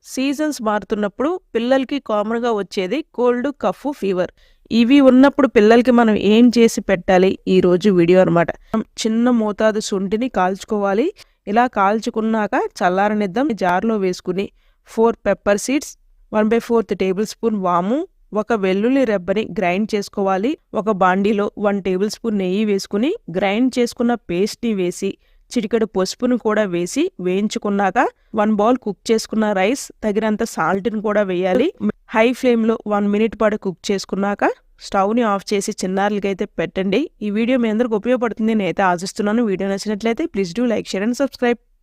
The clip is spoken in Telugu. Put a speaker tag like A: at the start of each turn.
A: సీజన్స్ మారుతున్నప్పుడు పిల్లలకి కామన్‌గా వచ్చేది కోల్డ్, కఫ్, ఫీవర్. ఇవి ఉన్నప్పుడు పిల్లలకి మనం ఏం చేసి పెట్టాలి? ఈరోజు వీడియో అనమాట. చిన్న మోతాదు శొంఠిని కాల్చుకోవాలి. ఇలా కాల్చుకున్నాక చల్లారనిద్దాం. జార్‌లో వేసుకుని 4 పెప్పర్ సీడ్స్, 1/4 టేబుల్ స్పూన్ వాము, ఒక వెల్లుల్లి రెబ్బని గ్రైండ్ చేసుకోవాలి. ఒక బాండీలో 1 టేబుల్ స్పూన్ నెయ్యి వేసుకుని గ్రైండ్ చేసుకున్న పేస్ట్‌ని వేసి చిటికెడు పసుపును కూడా వేసి వేయించుకున్నాక 1 బౌల్ కుక్ చేసుకున్న రైస్, తగినంత సాల్ట్‌ని కూడా వేయాలి. హై ఫ్లేమ్‌లో 1 మినిట్ పాటు కుక్ చేసుకున్నాక స్టవ్‌ని ఆఫ్ చేసి చిన్నారులకైతే పెట్టండి. ఈ వీడియో మీ అందరికి ఉపయోగపడుతుంది నేనైతే ఆశిస్తున్నాను. వీడియో నచ్చినట్లయితే please do like, share and subscribe.